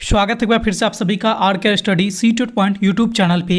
स्वागत है एक बार फिर से आप सभी का आर के study C2 point YouTube channel पे।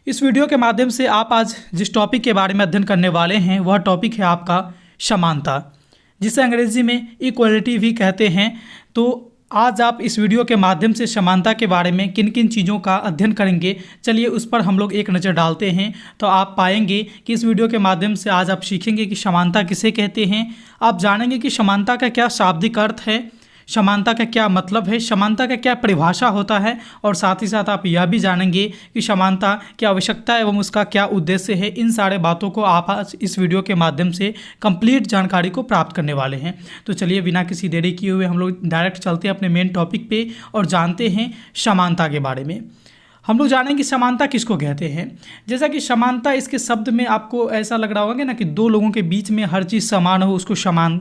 इस वीडियो के माध्यम से आप आज जिस टॉपिक के बारे में अध्ययन करने वाले हैं वह टॉपिक है आपका समानता, जिसे अंग्रेजी में इक्वलिटी भी कहते हैं। तो आज आप इस वीडियो के माध्यम से समानता के बारे में किन किन चीज़ों का अध्ययन करेंगे, चलिए उस पर हम लोग एक नज़र डालते हैं। तो आप पाएंगे कि इस वीडियो के माध्यम से आज आप सीखेंगे कि समानता किसे कहते हैं। आप जानेंगे कि समानता का क्या शाब्दिक अर्थ है, समानता का क्या मतलब है, समानता का क्या परिभाषा होता है, और साथ ही साथ आप यह भी जानेंगे कि समानता की आवश्यकता एवं उसका क्या उद्देश्य है। इन सारे बातों को आप आज इस वीडियो के माध्यम से कंप्लीट जानकारी को प्राप्त करने वाले हैं। तो चलिए बिना किसी देरी किए हुए हम लोग डायरेक्ट चलते हैं अपने मेन टॉपिक पे और जानते हैं समानता के बारे में। हम लोग जानेंगे समानता किसको कहते हैं। जैसा कि समानता, इसके शब्द में आपको ऐसा लग रहा होगा ना कि दो लोगों के बीच में हर चीज़ समान हो उसको समान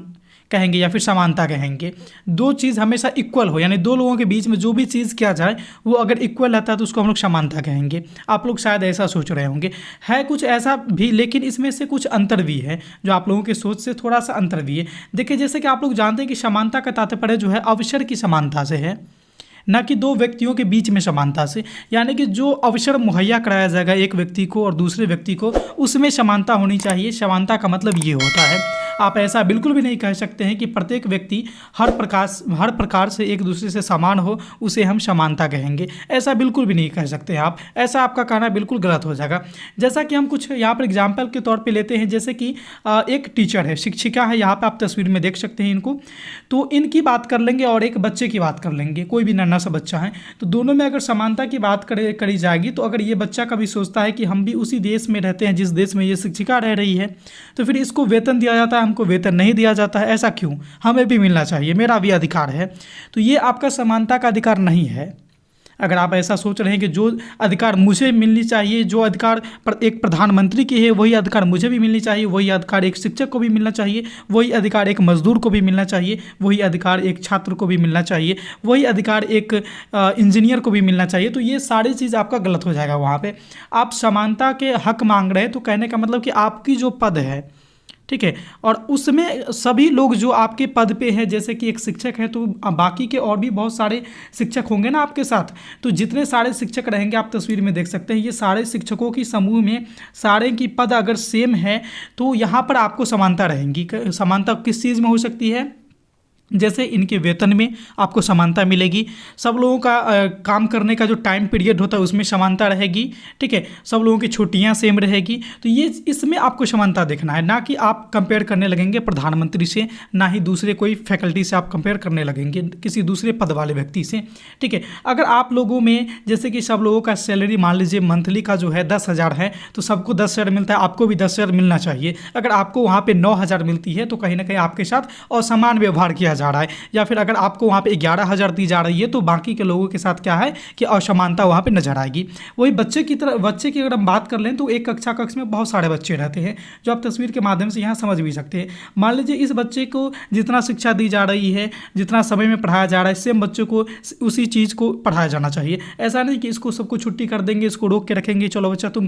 कहेंगे या फिर समानता कहेंगे। दो चीज़ हमेशा इक्वल हो, यानी दो लोगों के बीच में जो भी चीज़ किया जाए वो अगर इक्वल रहता है तो उसको हम लोग समानता कहेंगे। आप लोग शायद ऐसा सोच रहे होंगे, है कुछ ऐसा भी, लेकिन इसमें से कुछ अंतर भी है जो आप लोगों की सोच से थोड़ा सा अंतर भी है। देखिए, जैसे कि आप लोग जानते हैं कि समानता का तात्पर्य जो है अवसर की समानता से है, न कि दो व्यक्तियों के बीच में समानता से। यानी कि जो अवसर मुहैया कराया जाएगा एक व्यक्ति को और दूसरे व्यक्ति को, उसमें समानता होनी चाहिए। समानता का मतलब ये होता है। आप ऐसा बिल्कुल भी नहीं कह सकते हैं कि प्रत्येक व्यक्ति हर प्रकार से एक दूसरे से समान हो, उसे हम समानता कहेंगे। ऐसा बिल्कुल भी नहीं कह सकते हैं आप, ऐसा आपका कहना बिल्कुल गलत हो जाएगा। जैसा कि हम कुछ यहाँ पर एग्जाम्पल के तौर पे लेते हैं, जैसे कि एक टीचर है, शिक्षिका है, यहाँ पर आप तस्वीर में देख सकते हैं इनको। तो इनकी बात कर लेंगे और एक बच्चे की बात कर लेंगे, कोई भी नन्हा सा बच्चा है। तो दोनों में अगर समानता की बात करी जाएगी तो अगर ये बच्चा कभी सोचता है कि हम भी उसी देश में रहते हैं जिस देश में ये शिक्षिका रह रही है, तो फिर इसको वेतन दिया जाता है, हमको वेतन नहीं दिया जाता है। ऐसा क्यों? हमें भी मिलना चाहिए, मेरा भी अधिकार है। तो ये आपका समानता का अधिकार नहीं है। अगर आप ऐसा सोच रहे हैं कि जो अधिकार मुझे मिलनी चाहिए, जो अधिकार एक प्रधानमंत्री की है वही अधिकार मुझे भी मिलनी चाहिए, वही अधिकार एक शिक्षक को भी मिलना चाहिए, वही अधिकार एक मजदूर को भी मिलना चाहिए, वही अधिकार एक छात्र को भी मिलना चाहिए, वही अधिकार एक इंजीनियर को भी मिलना चाहिए, तो ये सारी चीज़ आपका गलत हो जाएगा। वहाँ पे आप समानता के हक मांग रहे हैं, तो कहने का मतलब कि आपकी जो पद है, ठीक है, और उसमें सभी लोग जो आपके पद पे हैं, जैसे कि एक शिक्षक है तो बाकी के और भी बहुत सारे शिक्षक होंगे ना आपके साथ। तो जितने सारे शिक्षक रहेंगे, आप तस्वीर में देख सकते हैं, ये सारे शिक्षकों की समूह में सारे की पद अगर सेम है तो यहाँ पर आपको समानता रहेंगी। समानता किस चीज़ में हो सकती है? जैसे इनके वेतन में आपको समानता मिलेगी, सब लोगों का काम करने का जो टाइम पीरियड होता है उसमें समानता रहेगी, ठीक है, सब लोगों की छुट्टियां सेम रहेगी। तो ये इसमें आपको समानता देखना है, ना कि आप कंपेयर करने लगेंगे प्रधानमंत्री से, ना ही दूसरे कोई फैकल्टी से आप कंपेयर करने लगेंगे किसी दूसरे पद वाले व्यक्ति से, ठीक है। अगर आप लोगों में जैसे कि सब लोगों का सैलरी मान लीजिए मंथली का जो है 10,000 है, तो सबको 10,000 मिलता है, आपको भी 10,000 मिलना चाहिए। अगर आपको वहाँ पर 9,000 मिलती है तो कहीं ना कहीं आपके साथ असमान व्यवहार किया जा रहा है। या फिर अगर आपको वहाँ पे 11,000 दी जा रही है तो बाकी के लोगों के साथ क्या है कि असमानता वहाँ पे नजर आएगी। वही बच्चे की अगर हम बात कर लें तो एक कक्ष में बहुत सारे बच्चे रहते हैं, जो आप तस्वीर के माध्यम से यहाँ समझ भी सकते हैं। मान लीजिए इस बच्चे को जितना शिक्षा दी जा रही है, जितना समय में पढ़ाया जा रहा है, सेम बच्चों को उसी चीज़ को पढ़ाया जाना चाहिए। ऐसा नहीं कि इसको सबको छुट्टी कर देंगे, इसको रोक के रखेंगे, चलो बच्चा तुम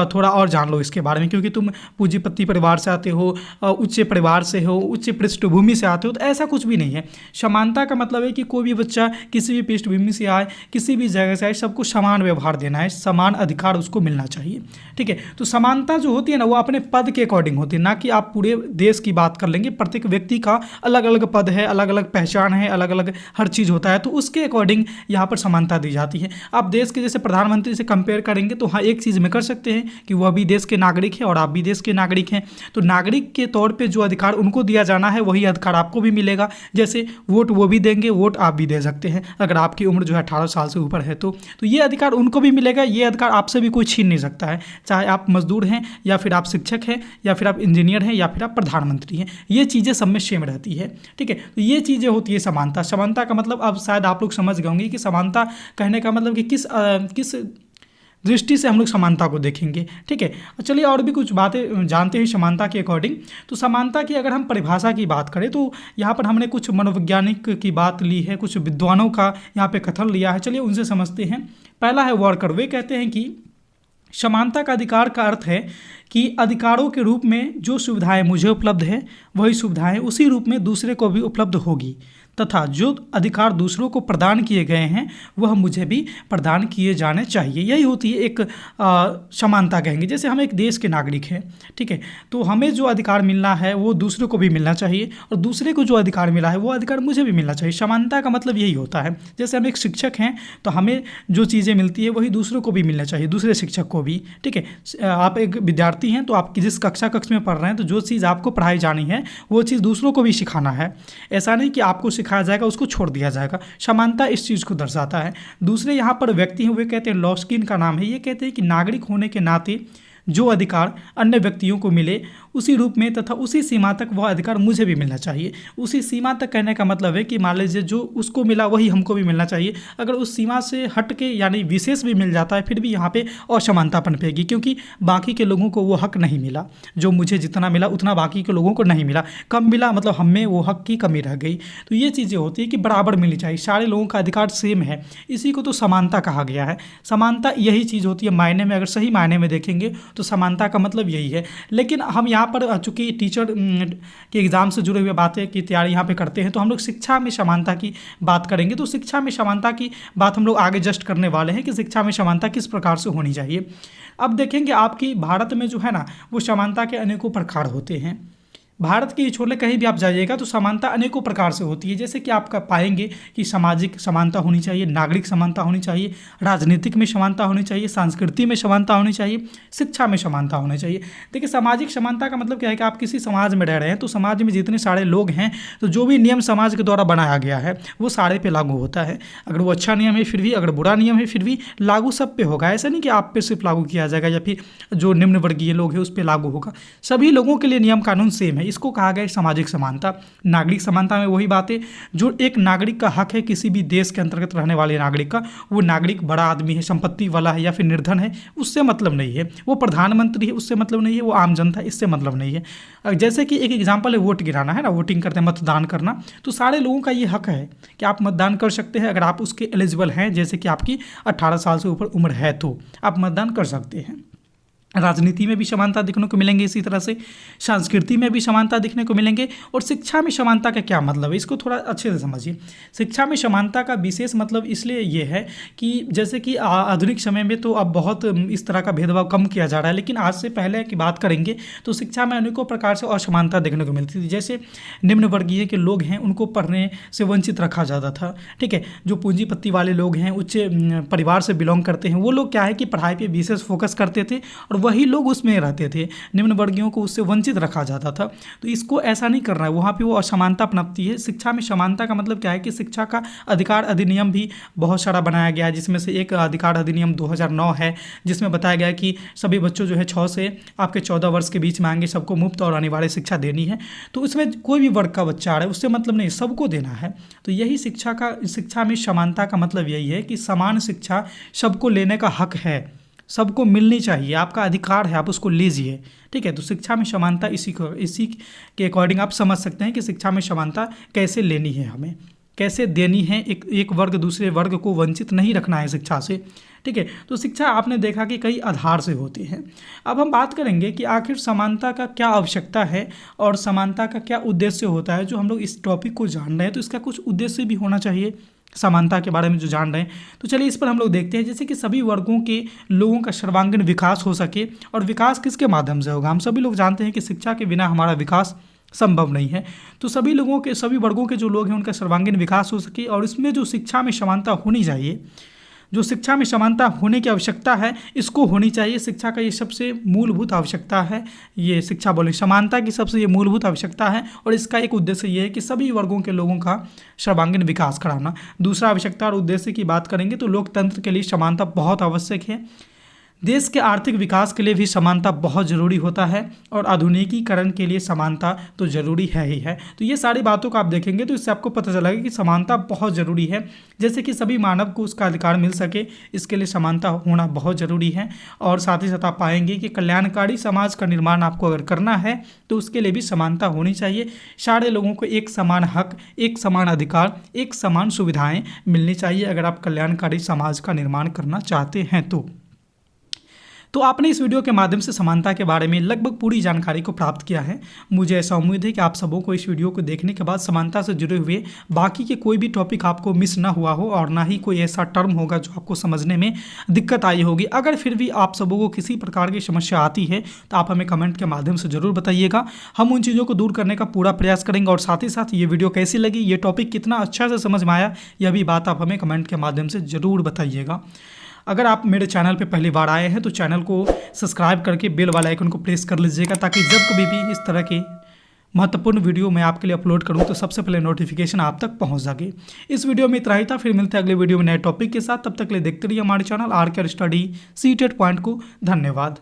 थोड़ा और जान लो इसके बारे में, क्योंकि तुम पूंजीपति परिवार से आते हो, उच्च परिवार से हो, उच्च पृष्ठभूमि से आते हो। तो ऐसा कुछ भी नहीं है। समानता का मतलब है कि कोई भी बच्चा किसी भी पृष्ठभूमि से आए, किसी भी जगह से आए, सबको समान व्यवहार देना है, समान अधिकार उसको मिलना चाहिए, ठीक है। तो समानता जो होती है ना, वो अपने पद के अकॉर्डिंग होती है, ना कि आप पूरे देश की बात कर लेंगे। प्रत्येक व्यक्ति का अलग अलग पद है, अलग अलग पहचान है, अलग अलग हर चीज़ होता है, तो उसके अकॉर्डिंग यहाँ पर समानता दी जाती है। आप देश के जैसे प्रधानमंत्री से कंपेयर करेंगे तो हाँ, एक चीज़ में कर सकते हैं कि वह भी देश के नागरिक है और आप भी देश के नागरिक हैं, तो नागरिक के तौर पर जो अधिकार उनको दिया जाना है वही अधिकार आपको भी मिलेगा। जैसे वोट वो भी देंगे, वोट आप भी दे सकते हैं अगर आपकी उम्र जो है 18 साल से ऊपर है तो ये अधिकार उनको भी मिलेगा। ये अधिकार आपसे भी कोई छीन नहीं सकता है, चाहे आप मजदूर हैं या फिर आप शिक्षक हैं या फिर आप इंजीनियर हैं या फिर आप प्रधानमंत्री हैं, ये चीज़ें सब में सेम रहती है, ठीक है। तो ये चीज़ें होती है समानता। समानता का मतलब अब शायद आप लोग समझ गए होंगे कि समानता कहने का मतलब कि किस दृष्टि से हम लोग समानता को देखेंगे, ठीक है। चलिए और भी कुछ बातें जानते हैं समानता के अकॉर्डिंग। तो समानता की अगर हम परिभाषा की बात करें तो यहाँ पर हमने कुछ मनोवैज्ञानिक की बात ली है, कुछ विद्वानों का यहाँ पे कथन लिया है, चलिए उनसे समझते हैं। पहला है वॉर्कर, वे कहते हैं कि समानता का अधिकार का अर्थ है कि अधिकारों के रूप में जो सुविधाएं मुझे उपलब्ध है वही सुविधाएं उसी रूप में दूसरे को भी उपलब्ध होगी, तथा जो अधिकार दूसरों को प्रदान किए गए हैं वह मुझे भी प्रदान किए जाने चाहिए। यही होती है एक समानता कहेंगे। जैसे हम एक देश के नागरिक हैं, ठीक है, तो हमें जो अधिकार मिलना है वो दूसरे को भी मिलना चाहिए और दूसरे को जो अधिकार मिला है वो अधिकार मुझे भी मिलना चाहिए। समानता का मतलब यही होता है। जैसे हम एक शिक्षक हैं तो हमें जो चीज़ें मिलती है वही दूसरों को भी मिलना चाहिए, दूसरे शिक्षक को भी, ठीक है। आप एक विद्यार्थी हैं तो आप जिस कक्षा में पढ़ रहे हैं तो जो चीज़ आपको पढ़ाई जानी है वो चीज़ दूसरों को भी सिखाना है। ऐसा नहीं कि आपको सिखाया जाएगा उसको छोड़ दिया जाएगा। समानता इस चीज़ को दर्शाता है। दूसरे यहाँ पर व्यक्ति हैं, वे कहते हैं, लॉस्किन का नाम है, ये कहते हैं कि नागरिक होने के नाते जो अधिकार अन्य व्यक्तियों को मिले उसी रूप में तथा उसी सीमा तक वह अधिकार मुझे भी मिलना चाहिए। उसी सीमा तक कहने का मतलब है कि मान लीजिए जो उसको मिला वही हमको भी मिलना चाहिए। अगर उस सीमा से हट के यानी विशेष भी मिल जाता है फिर भी यहाँ पे असमानता पनपेगी, क्योंकि बाकी के लोगों को वो हक नहीं मिला। जो मुझे जितना मिला उतना बाकी के लोगों को नहीं मिला, कम मिला, मतलब हम में वो हक की कमी रह गई। तो ये चीज़ें होती है कि बराबर मिलनी चाहिए, सारे लोगों का अधिकार सेम है, इसी को तो समानता कहा गया है। समानता यही चीज़ होती है मायने में, अगर सही मायने में देखेंगे तो समानता का मतलब यही है। लेकिन हम यहाँ पर चूँकि टीचर के एग्ज़ाम से जुड़े हुए बातें की तैयारी यहाँ पे करते हैं तो हम लोग शिक्षा में समानता की बात करेंगे। तो शिक्षा में समानता की बात हम लोग आगे जस्ट करने वाले हैं कि शिक्षा में समानता किस प्रकार से होनी चाहिए। अब देखेंगे आपकी भारत में जो है ना वो समानता के अनेकों प्रकार होते हैं। भारत के छोड़ने कहीं भी आप जाइएगा तो समानता अनेकों प्रकार से होती है। जैसे कि आप पाएंगे कि सामाजिक समानता होनी चाहिए, नागरिक समानता होनी चाहिए, राजनीतिक में समानता होनी चाहिए, संस्कृति में समानता होनी चाहिए, शिक्षा में समानता होनी चाहिए। देखिए सामाजिक समानता का मतलब क्या है कि आप किसी समाज में रह रहे हैं तो समाज में जितने सारे लोग हैं तो जो भी नियम समाज के द्वारा बनाया गया है वो सारे पे लागू होता है। अगर वो अच्छा नियम है फिर भी, अगर बुरा नियम है फिर भी लागू सब पे होगा। ऐसा नहीं कि आप पे सिर्फ लागू किया जाएगा या फिर जो निम्न वर्गीय लोग हैं उस पर लागू होगा। सभी लोगों के लिए नियम कानून सेम है, इसको कहा गया सामाजिक समानता। नागरिक समानता में वही बात है, जो एक नागरिक का हक है किसी भी देश के अंतर्गत रहने वाले नागरिक का, वो नागरिक बड़ा आदमी है, संपत्ति वाला है या फिर निर्धन है, उससे मतलब नहीं है। वो प्रधानमंत्री है उससे मतलब नहीं है, वो आम जनता है इससे मतलब नहीं है। जैसे कि एक एग्जाम्पल है वोट गिराना, है ना, वोटिंग करते हैं, मतदान करना, तो सारे लोगों का ये हक है कि आप मतदान कर सकते हैं। अगर आप उसके एलिजिबल हैं, जैसे कि आपकी 18 साल से ऊपर उम्र है तो आप मतदान कर सकते हैं। राजनीति में भी समानता देखने को मिलेंगे, इसी तरह से संस्कृति में भी समानता देखने को मिलेंगे। और शिक्षा में समानता का क्या मतलब है इसको थोड़ा अच्छे से समझिए। शिक्षा में समानता का विशेष मतलब इसलिए ये है कि जैसे कि आधुनिक समय में तो अब बहुत इस तरह का भेदभाव कम किया जा रहा है, लेकिन आज से पहले की बात करेंगे तो शिक्षा में अनेकों प्रकार से असमानता देखने को मिलती थी। जैसे निम्न वर्गीय के लोग हैं उनको पढ़ने से वंचित रखा जाता था, ठीक है। जो पूंजीपति वाले लोग हैं, उच्च परिवार से बिलोंग करते हैं, वो लोग क्या है कि पढ़ाई पर विशेष फोकस करते थे और वही लोग उसमें रहते थे। निम्न वर्गीयों को उससे वंचित रखा जाता था। तो इसको ऐसा नहीं करना है, वहाँ पे वो असमानता पनपती है। शिक्षा में समानता का मतलब क्या है कि शिक्षा का अधिकार अधिनियम भी बहुत सारा बनाया गया है, जिसमें से एक अधिकार अधिनियम 2009 है जिसमें बताया गया है कि सभी बच्चों जो है 6 से आपके 14 वर्ष के बीच में आएंगे, सबको मुफ्त और अनिवार्य शिक्षा देनी है। तो उसमें कोई भी वर्ग का बच्चा आ रहा है उससे मतलब नहीं, सबको देना है। तो यही शिक्षा में समानता का मतलब यही है कि समान शिक्षा सबको लेने का हक है, सबको मिलनी चाहिए, आपका अधिकार है, आप उसको लीजिए, ठीक है। तो शिक्षा में समानता इसी के अकॉर्डिंग आप समझ सकते हैं कि शिक्षा में समानता कैसे लेनी है, हमें कैसे देनी है। एक वर्ग दूसरे वर्ग को वंचित नहीं रखना है शिक्षा से, ठीक है। तो शिक्षा आपने देखा कि कई आधार से होती है। अब हम बात करेंगे कि आखिर समानता का क्या आवश्यकता है और समानता का क्या उद्देश्य होता है। जो हम लोग इस टॉपिक को जान रहे हैं तो इसका कुछ उद्देश्य भी होना चाहिए समानता के बारे में जो जान रहे हैं। तो चलिए इस पर हम लोग देखते हैं। जैसे कि सभी वर्गों के लोगों का सर्वांगीण विकास हो सके, और विकास किसके माध्यम से होगा। हम सभी लोग जानते हैं कि शिक्षा के बिना हमारा विकास संभव नहीं है। तो सभी वर्गों के जो लोग हैं उनका सर्वांगीण विकास हो सके, और इसमें जो शिक्षा में समानता होनी चाहिए, जो शिक्षा में समानता होने की आवश्यकता है, इसको होनी चाहिए। शिक्षा का ये सबसे मूलभूत आवश्यकता है, ये शिक्षा बोले समानता की सबसे ये मूलभूत आवश्यकता है। और इसका एक उद्देश्य ये है कि सभी वर्गों के लोगों का सर्वांगीण विकास कराना। दूसरा आवश्यकता और उद्देश्य की बात करेंगे तो लोकतंत्र के लिए समानता बहुत आवश्यक है। देश के आर्थिक विकास के लिए भी समानता बहुत ज़रूरी होता है, और आधुनिकीकरण के लिए समानता तो ज़रूरी है ही है। तो ये सारी बातों को आप देखेंगे तो इससे आपको पता चलेगा कि समानता बहुत ज़रूरी है। जैसे कि सभी मानव को उसका अधिकार मिल सके, इसके लिए समानता होना बहुत ज़रूरी है। और साथ ही साथ आप पाएंगे कि कल्याणकारी समाज का निर्माण आपको अगर करना है तो उसके लिए भी समानता होनी चाहिए। सारे लोगों को एक समान हक, एक समान अधिकार, एक समान सुविधाएँ मिलनी चाहिए अगर आप कल्याणकारी समाज का निर्माण करना चाहते हैं तो। तो आपने इस वीडियो के माध्यम से समानता के बारे में लगभग पूरी जानकारी को प्राप्त किया है। मुझे ऐसा उम्मीद है कि आप सबों को इस वीडियो को देखने के बाद समानता से जुड़े हुए बाकी के कोई भी टॉपिक आपको मिस ना हुआ हो और ना ही कोई ऐसा टर्म होगा जो आपको समझने में दिक्कत आई होगी। अगर फिर भी आप सबों को किसी प्रकार की समस्या आती है तो आप हमें कमेंट के माध्यम से जरूर बताइएगा। हम उन चीज़ों को दूर करने का पूरा प्रयास करेंगे और साथ ही साथ ये वीडियो कैसी लगी, ये टॉपिक कितना अच्छा से समझ में आया, यह भी बात आप हमें कमेंट के माध्यम से ज़रूर बताइएगा। अगर आप मेरे चैनल पे पहली बार आए हैं तो चैनल को सब्सक्राइब करके बेल वाला आइकन को प्रेस कर लीजिएगा, ताकि जब कभी भी इस तरह की महत्वपूर्ण वीडियो मैं आपके लिए अपलोड करूं तो सबसे पहले नोटिफिकेशन आप तक पहुंच सके। इस वीडियो में इतना ही था, फिर मिलते हैं अगले वीडियो में नए टॉपिक के साथ। तब तक के लिए देखते रहिए हमारे चैनल आर के स्टडी सीटेट पॉइंट को। धन्यवाद।